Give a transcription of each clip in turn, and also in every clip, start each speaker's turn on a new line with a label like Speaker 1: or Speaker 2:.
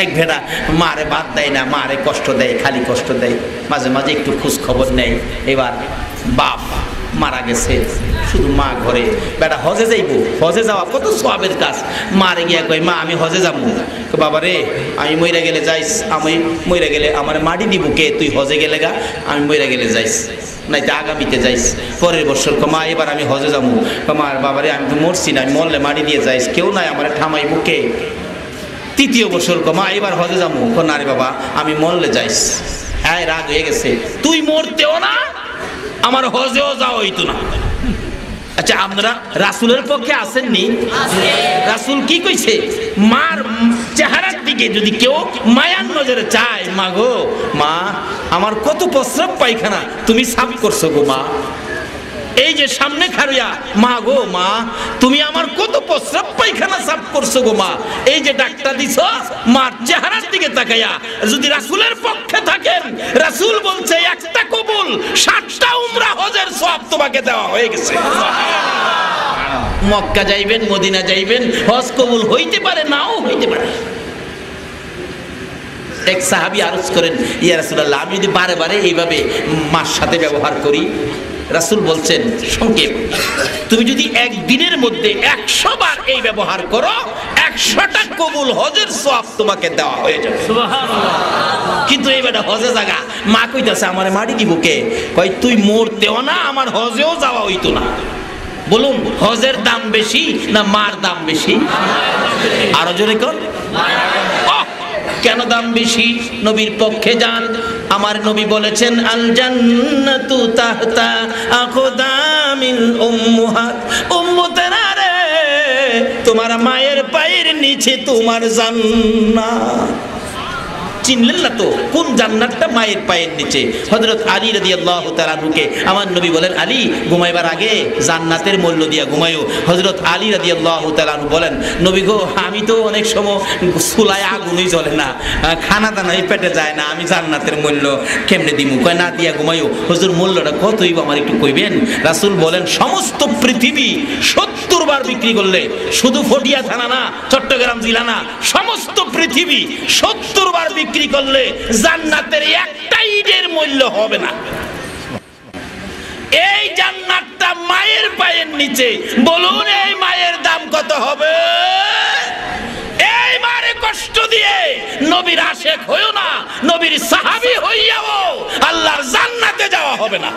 Speaker 1: এক ভেড়া মারে বাদ দেয় না, মারে কষ্ট দেয়, খালি কষ্ট দেয়, মাঝে মাঝে একটু খোঁজ খবর নেয়। এবার বাপ মারা গেছে, শুধু মা ঘরে। বেটা হজে যাইব, হজে যাওয়া কত সওয়াবের কাজ। মারে গিয়া কই মা আমি হজে যাবো। বাবা রে আমি মইরা গেলে যাইস, আমি মইরা গেলে আমার মাটি দিব কে? তুই হজে গেলে গা, আমি মইরা গেলে যাইস, নাইতে আগামীতে যাইস, পরের বছর। মা এবার আমি হজে যাবো। মা বাবারে আমি তো মরছি না, আমি মরলে মাটি দিয়ে যাইস, কেউ নাই আমার ঠামাইব কে? তৃতীয় বছর মা এবার হজে যাবো। না রে বাবা আমি মরলে যাইস। হ্যাঁ রাগ হয়ে গেছে, তুই মরতেও না আমার হজেও যাওয়া হইতো না। আচ্ছা আপনারা রাসূলের পক্ষে আসেননি? রাসূল কি কইছে? মার চেহারার দিকে যদি কেউ মায়ার নজরে চায়, মা গো মা আমার কত প্রস্রাব পায়খানা তুমি সাফ করছো গো মা, এই যে সামনে খাড়িয়া, মা গো মা তুমি আমার কত প্রস্রাব পায়খানা সাফ করছো গো মা, এই যে ডাক্তার দিছ, মার চেহারার দিকে তাকাইয়া যদি রাসূলের পক্ষে থাকেন, রাসূল বলছে একটা কবুল 60টা উমরা হজের সওয়াব তোমাকে দেওয়া হয়ে গেছে। মক্কা যাইবেন, মদিনা যাইবেন, হজ কবুল হইতে পারে নাও হইতে পারে। এক সাহাবী আরজ করেন, ইয়া রাসূলুল্লাহ আমি যদি বারে বারে এইভাবে মার সাথে ব্যবহার করি, রাসূল বলছেন সংক্ষেপ, তুমি যদি একদিনের মধ্যে 100 বার এই ব্যবহার করো, 100টা কবুল হজের সওয়াব তোমাকে দেওয়া হয়ে যাবে। সুবহানাল্লাহ। কিন্তু এই বেটা হজে জায়গা, মা কইতাছে আমারে মাটি দিব কে? কই তুই মরতেও না আমার হজেও যাওয়া হইতো না। বলুন হজের দাম বেশি না মার দাম বেশি? আরো জোরে কোন কেন দাম বেশি? নবীর পক্ষে যান, আমার নবী বলেছেন আল জান্নাতু তাহতা আকদামিল উম্মাহাত, উম্মতেরা রে তোমার মায়ের পায়ের নিচে তোমার জান্নাত। চিনলেন না তো কোন জান্নাতটা? মায়ের পায়ের নিচে। হযরত আলী রাদিয়াল্লাহু তাআলা আনহুকে আমার নবী বলেন, আলী ঘুমাইবার আগে জান্নাতের মূল্য দিয়া ঘুমায়ো। হযরত আলী রাদিয়াল্লাহু তাআলা আনহু বলেন, নবী গো আমি তো অনেক সময় চুলায় আগুনই জ্বলে না, খানা দানাই পেটে যায় না, আমি জান্নাতের মূল্য কেমনে দিমু? কয় না দিয়া ঘুমায়ো। হুজুর মূল্যটা কত হইব আমার একটু কইবেন? রাসূল বলেন সমস্ত পৃথিবী 70 বার বিক্রি করলে, শুধু ফটিয়া থানা না, চট্টগ্রাম জেলা না, সমস্ত পৃথিবী 70 বার বিক্রি করলে জান্নাতের একটা ইটের মূল্য হবে না। এই জান্নাতটা মায়ের পায়ের নিচে। বলুন এই মায়ের দাম কত হবে? এই মারে কষ্ট দিয়ে নবীর আশিক হইও না, নবীর সাহাবী হইয়াও আল্লাহর জান্নাতে যাওয়া হবে না।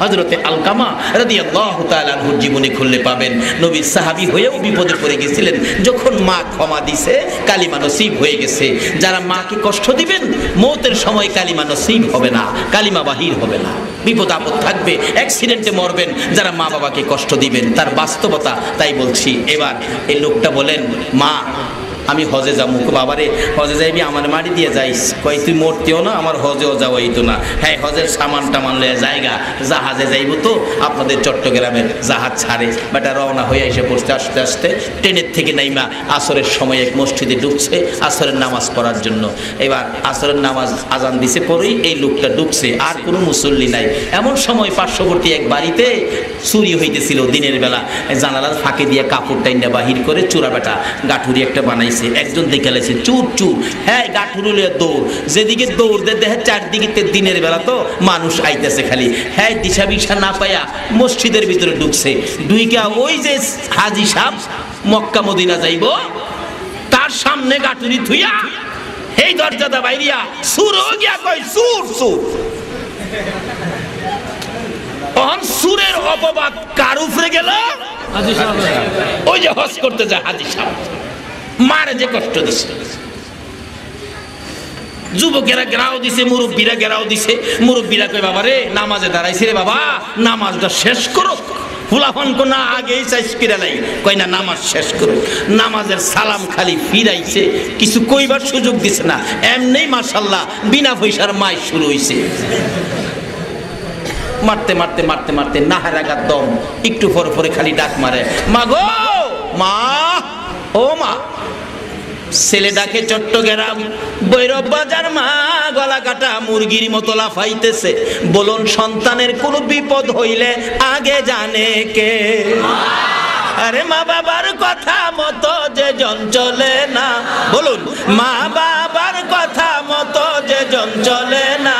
Speaker 1: হযরতে আলকামা রাদিয়াল্লাহু তাআলা আনহুর জীবনী খুললে পাবেন, নবীর সাহাবী হয়েও বিপদে পড়ে গেছিলেন। যখন মা ক্ষমা দিছে, কালিমা নসিব হয়ে গেছে। যারা মাকে কষ্ট দিবেন, মওতের সময় কালিমা নসিব হবে না, কালিমা বাহির হবে না, বিপদ আপদ থাকবে, অ্যাক্সিডেন্টে মরবেন। যারা মা বাবাকে কষ্ট দিবেন, তার বাস্তবতা তাই বলছি। এবার এই লোকটা বলেন, মা আমি হজে যাবো। বাবারে হজে যাইবি? আমার মাটি দিয়ে যাইস। কই তুই মরতেও না আমার হজেও যাওয়া হইতো না। হ্যাঁ হজের সামান টামান লয়ে জায়গা, জাহাজে যাইব তো আপনাদের চট্টগ্রামের জাহাজ ছাড়ে। বেটা রওনা হয়ে এসে পড়ছে আস্তে আস্তে, ট্রেনের থেকে নাইমা আসরের সময় এক মসজিদে ঢুকছে আসরের নামাজ পড়ার জন্য। এবার আসরের নামাজ আজান দিছে, পরেই এই লোকটা ঢুকছে, আর কোনো মুসল্লি নাই। এমন সময় পার্শ্ববর্তী এক বাড়িতে চুরি হইতেছিল দিনের বেলা, জানালার ফাঁকে দিয়ে কাপড় টাইনা বাহির করে চোরা বেটা গাঠুরি একটা বানাইছে। একজন দেখে লেছে চুর চুর, হ্যাঁ গাঠুরুলে দৌড়, যেদিকে দৌড় দে দেখে চারদিকে দিনের বেলা তো মানুষ আইতেছে খালি। হ্যাঁ দিশা বিশা না পাইয়া মসজিদের ভিতরে ঢুকছে। দুইকা ওই যে হাজী সাহেব মক্কা মদিনা যাইব, তার সামনে গাঠুরি থুইয়া এই দরজাটা বাইরিয়া সুর হয়ে গিয়া কয় সুর সুর। তখন সুরের অপবাদ কার উপরে গেল? হাজী সাহেব। ওই যে হজ করতে যায় হাজী সাহেব, মারে যে কষ্ট দিছে। যুবকেরা গেরাও দিছে, মুরব্বীরা গেরাও দিছে। মুরব্বীরা কয় বাবা রে নামাজে দাঁড়াইছে রে বাবা, নামাজটা শেষ করো। ফুলাফান কো না আগেই চাইছ কিরালাই, কয় না নামাজ শেষ করো। নামাজের সালাম খালি ফিরাইছে, কিছু কইবার সুযোগ দিছে না। এমনি মাশাআল্লাহ বিনা পয়সার মাই শুরু হইছে। মারতে মারতে মারতে মারতে নাহারাগার দম, একটু পরে পরে খালি ডাক মারে, মা গো মা, ও মা। ছেলে ডাকে চট্টগ্রাম ভৈরব বাজার, মা গলা কাটা মুরগির মতো লাফাইতেছে। বলুন সন্তানের কোন বিপদ হইলে আগে জানে কে? আরে মা বাবার কথা মতো যে জন চলে না, বলুন মা বাবার কথা মতো যে জন চলে না,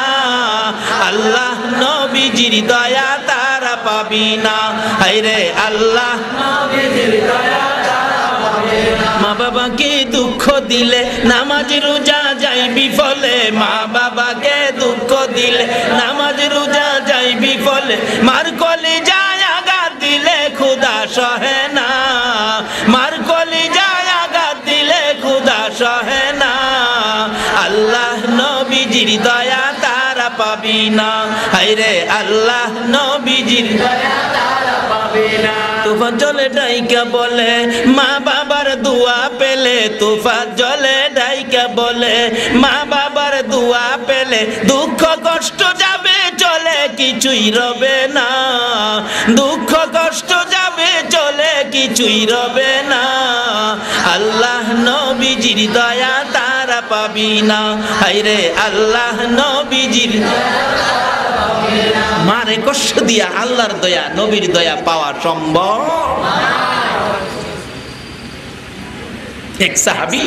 Speaker 1: আল্লাহ নবীজির দয়া তারা পাবি না। হায়রে আল্লাহ নবীজির দয়া তারা পাবে না। মা বাবাকে দুঃখ দিলে নামাজ রোজা যায় বিফলে, মা বাবাকে দুঃখ দিলে নামাজ রোজা যায় বিফলে, মার কলিজায় আঘাত দিলে খোদা সহে না, মার কলিজায় আঘাত দিলে খোদা সহে না, আল্লাহ নবীজির দয়া তারা পাবি না। হায়রে আল্লাহ নবীজির দয়া তারা পাবে না। তুফান জলে ডাইকা বলে মা বাবার দোয়া পেলে, তুফান জলে ডাইকা বলে মা বাবার দোয়া পেলে, দুঃখ কষ্ট যাবে চলে কিছুই রবে না, দুঃখ কষ্ট যাবে চলে কিছুই রবে না, আল্লাহ নবীজির দয়া তারা পাবি না। হায়রে আল্লাহ নবীজির মারে কষ্ট দিয়া আল্লাহর দয়া নবীর দয়া পাওয়া সম্ভব? এক সাহাবী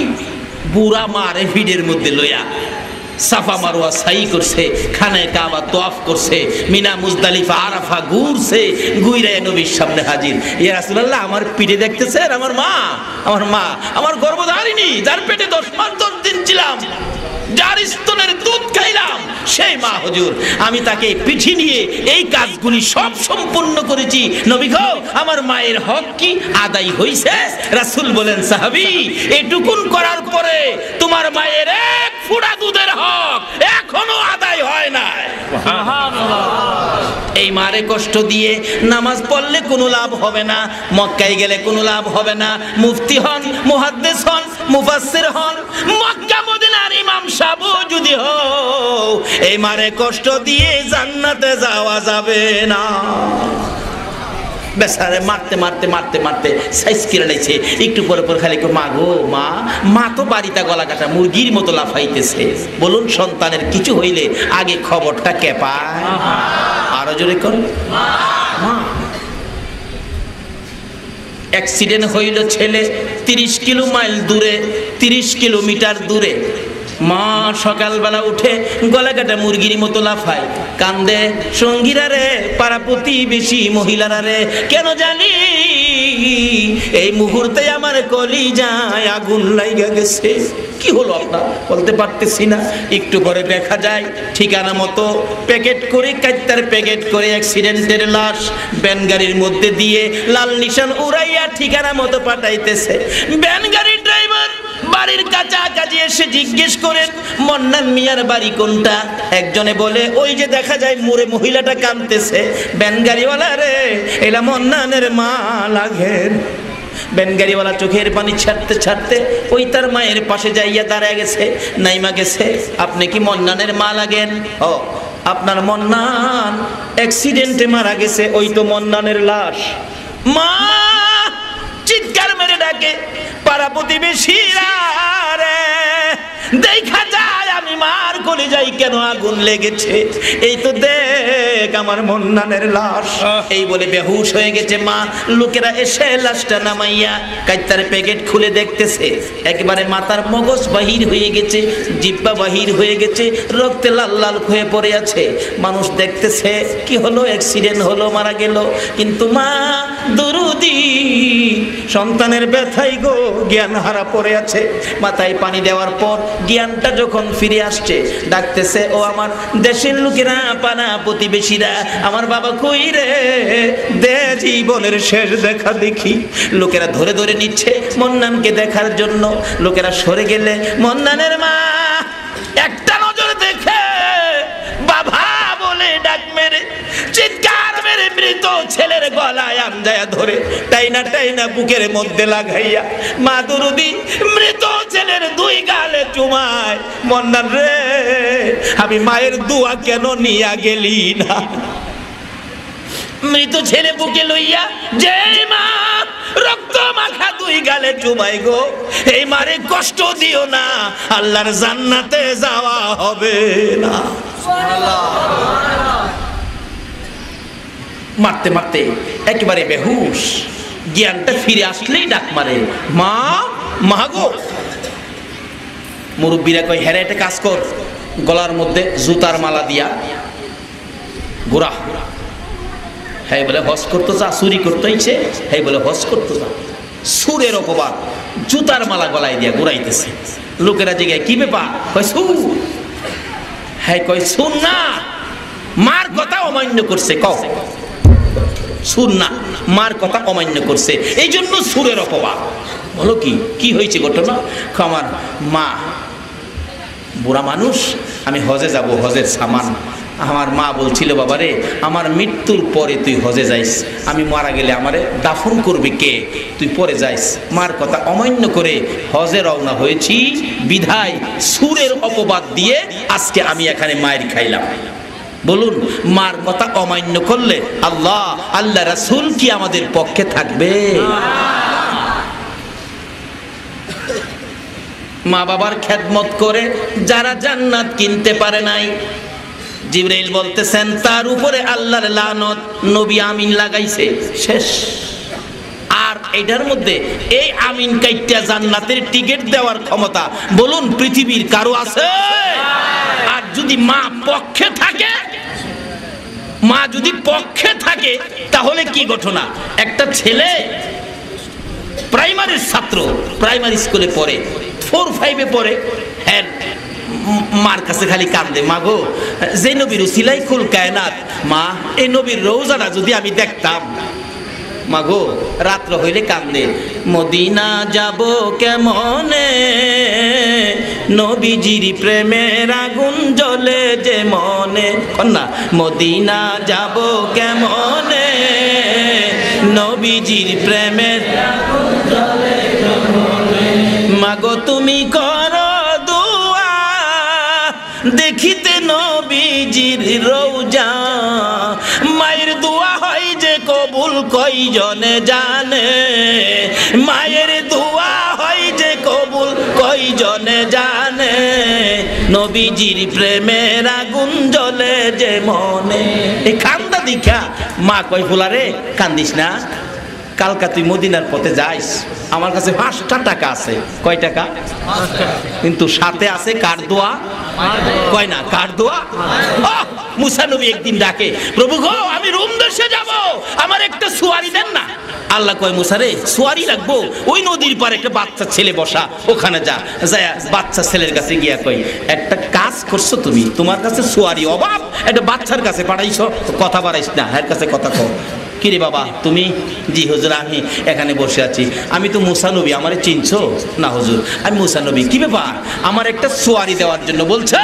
Speaker 1: বুড়া মারে ভিড়ের মধ্যে লইয়া সাফা মারওয়া সাই করছে, খানায় কাবা তওয়াফ করছে, মিনা মুজদালিফা আরাফা ঘুরছে, ঘুরে নবীর সামনে হাজির। ইয়া রাসূলুল্লাহ, আমার পিঠে দেখতেছেন আমার মা, আমার গর্ভধারিণী, যার পেটে 10 মাস 10 দিন ছিলাম, যার স্তনের দুধ খাইলাম, সেই মা হুজুর, আমি তাকে পিঠে নিয়ে এই কাজগুলি সব সম্পূর্ণ করেছি। নবী গো, আমার মায়ের হক কি আদায় হইছে? রাসূল বলেন, সাহাবী, এটুকুন করার পরে তোমার মায়ের এক ফোঁটা দুধের হক এখনো আদায় হয় না। সুবহানাল্লাহ। এই মারে কষ্ট দিয়ে নামাজ পড়লে কোনো লাভ হবে না, মক্কায় গেলে কোনো লাভ হবে না, মুফতি হন, মুহাদ্দিস হন, মুফাসসির হন, মক্কা মদিনার ইমাম সাহেব যদি হও, এই মারে কষ্ট দিয়ে জান্নাতে যাওয়া যাবে না। বেচারে মারতে মারতে মারতে মারতে সাইজ কিনে নিয়েছে, একটু পরে পর খালি মা গো মা, মা তো বাড়িতে গলা কাটা মুরগির মতো লাফাইতেছে। বলুন, সন্তানের কিছু হইলে আগে খবরটা কে পায়? আরো জোরে কোন মা। অ্যাক্সিডেন্ট হইল ছেলে 30 কিলোমাইল দূরে, 30 কিলোমিটার দূরে। মা সকালবেলা উঠে গলা কাটা মুরগির মতো লাফায়, কান্দে, সঙ্গীরা রে, পাড়া প্রতিবেশী মহিলারা রে, কেন জানি এই মুহূর্তে আমার কলিজায় আগুন লাগা গেছে। কি হলো আপনার? বলতে পারতেছি না। একটু পরে দেখা যায় ঠিকানা মতো প্যাকেট করে, কাইত্তার প্যাকেট করে অ্যাক্সিডেন্টের লাশ ভ্যান গাড়ির মধ্যে দিয়ে লাল নিশান উড়াইয়া ঠিকানা মতো পাঠাইতেছে। ভ্যান গাড়ির ড্রাইভার বাড়ির কাছাকাছি এসে জিজ্ঞেস করেন, মন্নান মিয়ার বাড়ি কোনটা? একজনে বলে, ওই যে দেখা যায় মোড়ে মহিলাটা কাঁদতেছে। ভ্যান গাড়িওয়ালা রে, এলা মন্নানের মা লাগেন। ভ্যান গাড়িওয়ালা চোখের পানি ছাড়তে ছাড়তে ওই তার মায়ের পাশে যাইয়া দাঁড়ায় গেছে, নাইমা গেছে, আপনি কি মন্নানের মা লাগেন? ও, আপনার মন্নান অ্যাক্সিডেন্টে মারা গেছে, ওই তো মন্নানের লাশ। মা চিৎকার মেরে ডাকে, পাড়া প্রতিবেশীরা রে, দেখা যায় আমি মার কলিজায় কেন আগুন লেগেছে, এই তো দেখ আমার মন্নানের লাশ। এই বলে বেহুশ হয়ে গেছে মা। লোকেরা এসে লাশটা নামাইয়া কাইত্তার প্যাকেট খুলে দেখতেছে, একেবারে মাথার মগজ বাহির হয়ে গেছে, জিহ্বা বাহির হয়ে গেছে, রক্তে লাল লাল হয়ে পড়ে আছে। মানুষ দেখতেছে কি হলো, অ্যাক্সিডেন্ট হলো, মারা গেল। কিন্তু মা দরুদি, সন্তানের ব্যথায় গো জ্ঞান হারা পড়ে আছে। মাথায় পানি দেওয়ার পর জ্ঞানটা যখন ফিরে আসছে, ডাকতেছে, ও আমার দেশের লোকেরা, পাড়া প্রতিবেশীরা, আমার বাবা কই রে, দে জীবনের শেষ দেখা দেখি। লোকেরা ধরে ধরে নিচ্ছে মন্নানকে দেখার জন্য। লোকেরা সরে গেলে মন্নানের মা একটা নজর দেখে বাবা বলে ডাক মেরে, চিৎকার মেরে মৃত ছেলের গলায় আমজায়া ধরে টাইনা টাইনা বুকের মধ্যে লাগাইয়া মা দরুদি মৃত ছেলের 2 গালে চুমায়, মন্নান রে, আমি মায়ের দোয়া কেন নিয়া গেলি না? মৃত ছেলে বুকে লইয়া যে মা রক্ত মাখা 2 গালে চুমাই গো, এই মারে কষ্ট দিও না, আল্লাহর জান্নাতে যাওয়া হবে না। মারতে মারতে একেবারে বেহুশ। জ্ঞানটা ফিরে আসলেই ডাক মারে, মা মা গো। মুরব্বীরা কয় হ্যাঁ একটা কাজ কর, গলার মধ্যে জুতার মালা দিয়া গোড়া। হ্যাঁ বলে হজ করতে যা, চুরি করতে ইচ্ছে, হ্যাঁ বলে হজ করতে যা। সুরের অপবাদ, জুতার মালা গলায় দিয়া ঘুরাইতেছে। লোকেরা জিজ্ঞাসা কি ব্যাপার, কয় সুর। হ্যাঁ কয় শুন না, মার কথা অমান্য করছে। কও শুন না, মার কথা অমান্য করছে, এই জন্য সুরের অপবাদ। বলো কি কি হয়েছে ঘটনা? আমার মা বুড়া মানুষ, আমি হজে যাব, হজের সামান। আমার মা বলছিল বাবারে আমার মৃত্যুর পরে তুই হজে যাইস, আমি মারা গেলে আমারে দাফন করবি কে, তুই পরে যাইস। মার কথা অমান্য করে হজে রওনা হয়েছি, বিধায় সুরের অপবাদ দিয়ে আজকে আমি এখানে মায়ের খাইলাম। বলুন মার কথা অমান্য করলে আল্লাহ আল্লাহ রাসূল কি আমাদের পক্ষে থাকবে? মা বাবার খেদমত করে যারা জান্নাত কিনতে পারে নাই, জিবরাইল বলতেছেন তার উপরে আল্লাহর লানত, নবী আমিন লাগাইছে, শেষ। আর এটার মধ্যে এই আমিন কাইটা জান্নাতের টিকিট দেওয়ার ক্ষমতা বলুন পৃথিবীর কারো আছে? আর যদি মা পক্ষে থাকে, মা যদি পক্ষে থাকে তাহলে কি ঘটনা? একটা ছেলে প্রাইমারির ছাত্র, প্রাইমারি স্কুলে পড়ে, 4-5-এ পড়ে, হ্যাঁ মার কাছে খালি কান্দে, মা গো যে নবীর উসিলাই কুল কায়নাত, মা এই নবীর রওজাটা যদি আমি দেখতাম। মা গো রাত্র হইলে কান্দে, মদিনা যাব কেমনে, নবীজির প্রেমের আগুন জ্বলে যে মনে। কন্যা মদিনা যাব কেমনে, নবীজির প্রেমের আগুন জ্বলে যে মনে। মা গো তুমি করো দুআ, দেখিতে নবীজির রওজা। মায়ের দোয়া হয় যে কবুল কয়জনে জানে, মায়ের দোয়া হয় যে কবুল কয়জনে জানে, নবীজির প্রেমের আগুন জ্বলে যে মনে। এই কান্দা দেখা মা কয় ফুলারে কান্দিস না, কালকা তুই মদিনার পথে যাইস, আমার কাছে 5টা টাকা আছে। কয় টাকা? কিন্তু সাথে আছে কার দোয়া? কয় না কার দোয়া? মুসা নবী একদিন ডাকে, প্রভু গো আমি রোম দেশে যাব, আমার একটা সুয়ারি দেন না। আল্লাহ কয় মুসা রে সুয়ারি লাগবো, ওই নদীর পারে একটা বাচ্চা ছেলে বসা, ওখানে যা। যায় বাচ্চা ছেলের কাছে গিয়া কই, একটা কাজ করছো তুমি, তোমার কাছে সুয়ারি অভাব, একটা বাচ্চার কাছে পাঠাইছো, কথা বাড়াইস না, এর কাছে কথা কও। কিরে বাবা তুমি? জি হুজুর আমি এখানে বসে আছি। আমি তো মুসা নবী, আমারে চিনছো না? হুজুর আমি মুসা নবী। কি ব্যাপার? আমার একটা সুয়ারি দেওয়ার জন্য বলছে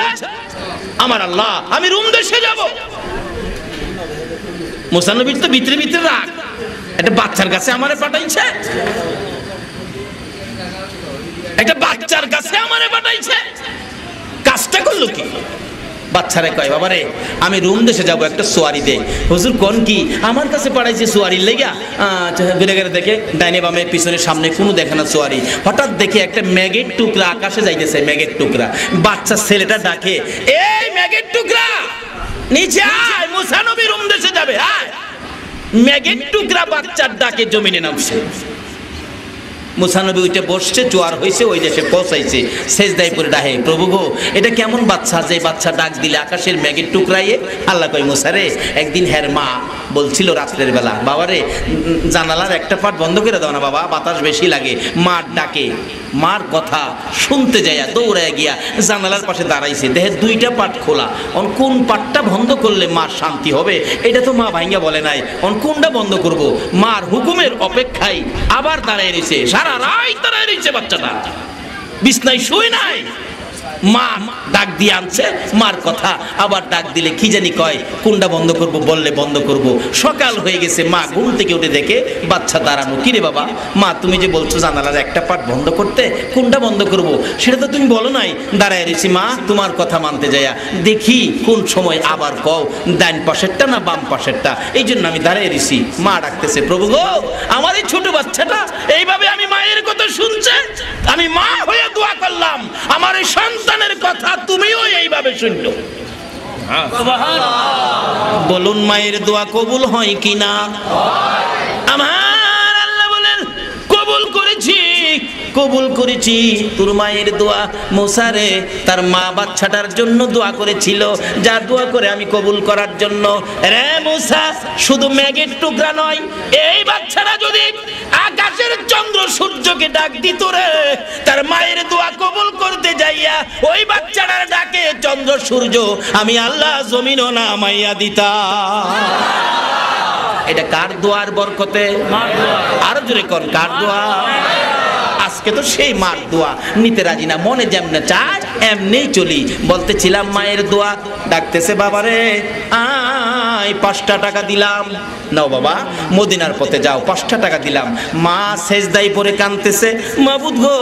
Speaker 1: আমার আল্লাহ, আমি রোম দেশে যাব। মুসা নবীর তো ভিতরে ভিতরে রাগ, একটা বাচ্চার কাছে আমারে পাঠাইছে, একটা বাচ্চার কাছে আমারে পাঠাইছে, কাজটা করলো কি? বাচ্চারে কয় বাবারে আমি রোম দেশে যাব, একটা সোয়ারি দে। হুজুর কোন কি? আমার কাছে পাঠাইছে সোয়ারির লেগা। ঘুরে ঘুরে দেখে ডাইনে বামে পিছনে সামনে কোনো দেখে না সোয়ারি। হঠাৎ দেখে একটা ম্যাগের টুকরা আকাশে যাইতেছে, ম্যাগের টুকরা। বাচ্চা ছেলেটা ডাকে, এই ম্যাগের টুকরা নিচে আয়, মুসা নবী রোম দেশে যাবে, আয়। ম্যাগের টুকরা বাচ্চার ডাকে জমিনে নামছে। মুসা নবী ওইটা বসছে, জোয়ার হয়েছে, ওই দেশে পৌঁছাইছে, সেজদায় পড়ে ডাহে, প্রভু গো এটা কেমন বাচ্চা যে বাচ্চা ডাক দিলে আকাশের মেঘের টুকরাইয়ে? আল্লাহ কয় মুসা রে একদিন হের মা বলছিল রাত্রের বেলা, বাবারে জানালার একটা পাট বন্ধ করে দাও না বাবা, বাতাস বেশি লাগে। মার ডাকে, মার কথা শুনতে যাইয়া দৌড়ায় গিয়া জানালার পাশে দাঁড়াইছে, দেহের 2টা পাট খোলা। কোন পাটটা বন্ধ করলে মার শান্তি হবে এটা তো মা ভাইঙ্গা বলে নাই, কোনটা বন্ধ করব? মার হুকুমের অপেক্ষায় আবার দাঁড়ায় রয়েছে, সারা রাত দাঁড়ায় রয়েছে বাচ্চাটা, বিছনায় শুয়ে নাই। মা ডাক দিয়ে আনছে, মার কথা আবার ডাক দিলে কি জানি কয়, কোনটা বন্ধ করব? বললে বন্ধ করব। সকাল হয়ে গেছে, মা ঘুম থেকে উঠে দেখে বাচ্চা দাঁড়ানো। কিরে বাবা? মা তুমি যে বলছো জানালার একটা পাট বন্ধ করতে, কোনটা বন্ধ করব? সেটা তো তুমি বলো নাই। দাঁড়ায় রয়েছি মা তোমার কথা মানতে যাইয়া, দেখি কোন সময় আবার কও ডান পাশেরটা না বাম পাশেরটা, এই জন্য আমি দাঁড়ায় রয়েছি। মা ডাকতেছে, প্রভু গো আমার এই ছোট বাচ্চাটা এইভাবে আমি মায়ের কথা শুনছে, আমি মা হয়ে দোয়া করলাম আমার এই সন্তানের কথা তুমিও এইভাবে শুনলো। বলুন মায়ের দোয়া কবুল হয় কিনা? আমার আল্লাহ কবুল করেছি তোর মায়ের দোয়া। মুসা রে তার মা বাচ্চাটার জন্য দোয়া করেছিল, যা দোয়া করে আমি কবুল করার জন্য। রে মুসা, শুধু মেঘের টুকরা নয়, এই বাচ্চারা যদি আকাশের চন্দ্র সূর্যকে ডাক দিত রে, তার মায়ের দোয়া কবুল করতে যাইয়া ওই বাচ্চাটার ডাকে চন্দ্র সূর্য আমি আল্লাহ জমিনও নামাইয়া দিতাম। এটা কার দোয়ার বরকতে? আরো জোরে কর, কার দোয়া? আজকে তো সেই মার দোয়া নিতে রাজি না, মনে যেমনে চায় এমনি চলি। বলতেছিলাম মায়ের দোয়া, ডাকতেছে বাবারে আয় 5টা টাকা দিলাম, নাও বাবা মদিনার পথে যাও, 5টা টাকা দিলাম। মা সেজদায় পড়ে কাঁদতেছে, মাবুদ গো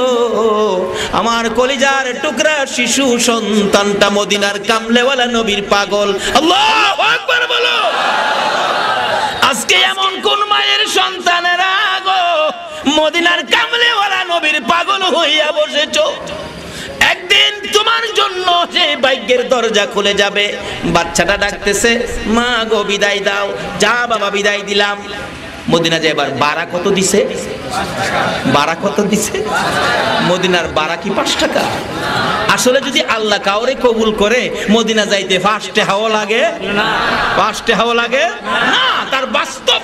Speaker 1: আমার কলিজার টুকরা শিশু সন্তানটা মদিনার কামলেওয়ালা নবীর পাগল। আল্লাহু আকবার বলো। আজকে এমন কোন মায়ের সন্তানেরা গো মদিনার কামলেওয়ালা নবীর পাগল হইয়া বসেছো? একদিন তোমার জন্য সেই ভাগ্যের দরজা খুলে যাবে। বাচ্চাটা ডাকতেছে, মা গো বিদায় দাও। যা বাবা বিদায় দিলাম। মদিনা যে এবার ভাড়া কত দিছে? ভাড়া কত দিছে? মদিনার ভাড়া কি 5 টাকা? আসলে যদি আল্লাহ কাউরে কবুল করে মদিনা যাইতে 5 টাকাও লাগে না, 5 টাকাও লাগে না। তার বাস্তব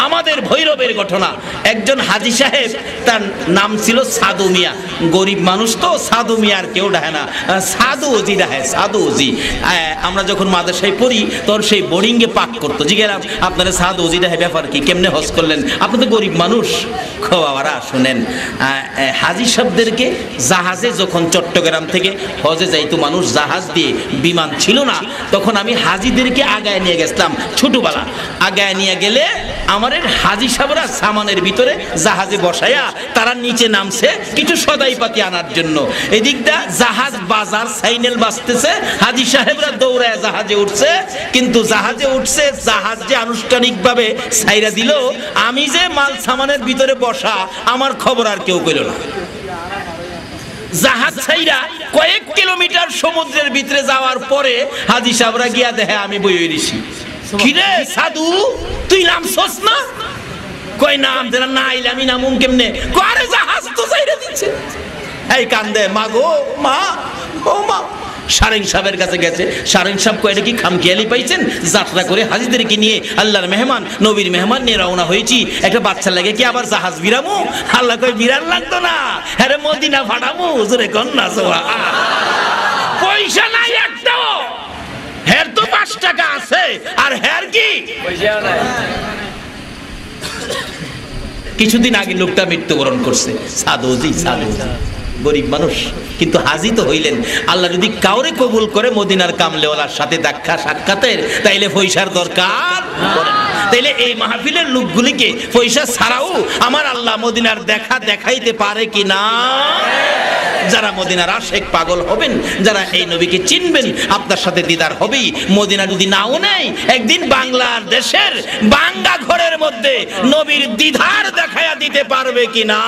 Speaker 1: আমাদের ভৈরবের ঘটনা। একজন হাজী সাহেব, তার নাম ছিল সাধু মিয়া। গরিব মানুষ তো, সাধু মিয়ার কেউ ডাহে না, সাধু ওজি ডাহে, সাধু ওজি। আমরা যখন মাদ্রাসায় পড়ি তখন সেই বোর্ডিংয়ে পাক করতো। জিজ্ঞেলাম আপনারা সাধু ওজি ডাহে ব্যাপার কি, কেমনে হজ করলেন? আপনি তো গরিব মানুষ। বাবারা শোনেন, হাজী সাহেবদেরকে জাহাজে যখন চট্টগ্রাম থেকে হজে যাইতো মানুষ জাহাজ দিয়ে, বিমান ছিল না, তখন আমি হাজীদেরকে আগায় নিয়ে গেছিলাম ছোটবেলা। আগায় নিয়ে গেলে আমাদের হাজী সাহেবরা সামানের ভিতরে জাহাজে বসায়া তারা নিচে নামছে কিছু সদাই পাতি আনার জন্য। এদিকটা জাহাজ বাজার সাইনেল বাজতেছে, হাজী সাহেবরা দৌড়ায় জাহাজে উঠছে। কিন্তু জাহাজে উঠছে, জাহাজ যে আনুষ্ঠানিকভাবে ছাইরা দিল, আমি যে মাল সামানের ভিতরে বসা আমার খবর আর কেউ কইল না। জাহাজ ছাইরা কয়েক কিলোমিটার সমুদ্রের ভিতরে যাওয়ার পরে হাজী সাহেবরা গিয়া দেখে আমি বইয়ে দিছি। কিরে সাধু, তুই নামছস না? কই নাম দেনা না আইলে আমি নামুম কেমনে? করে জাহাজ তো ছাইরা দিচ্ছে। এই কান্দে, মা গো মা, ও মা। শারিং সাহেবের কাছে গেছে। শারিং সাহেব কয়, এটা কি খামখেয়ালি পাইছেন? যাত্রা করে হাজীদেরকে নিয়ে আল্লাহর মেহমান নবীর মেহমান নিয়ে রওনা হয়েছি, একটা বাচ্চা লাগে কি আবার জাহাজ বিরামু? আল্লাহ কয় বিরান লাগতো না, আরে মদিনা ফাটামু। জোরে কন না সোয়া। পয়সা নাই একটাও। হের তো 5 টাকা আছে, আর হের কি পয়সা নাই। কিছুদিন আগে লোকটা মৃত্যুবরণ করছে, সাধুজি, সাধু গরিব মানুষ, কিন্তু হাজী তো হইলেন। আল্লাহ যদি কাউরে কবুল করে মদিনার কামলেওয়ালার সাথে দেখা সাক্ষাতের, তাইলে পয়সার দরকার পড়ে না। তাইলে এই মাহফিলের লোকগুলিকে পয়সা ছাড়াও আমার আল্লাহ মদিনার দেখা দেখাইতে পারে কি না? যারা মদিনার আশেক পাগল হবেন, যারা এই নবীকে চিনবেন, আপনার সাথে দিদার হবেই। মদিনা যদি নাও নেয়, একদিন বাংলার দেশের বাঙ্গা ঘরের মধ্যে নবীর দিদার দেখায়া দিতে পারবে কি না?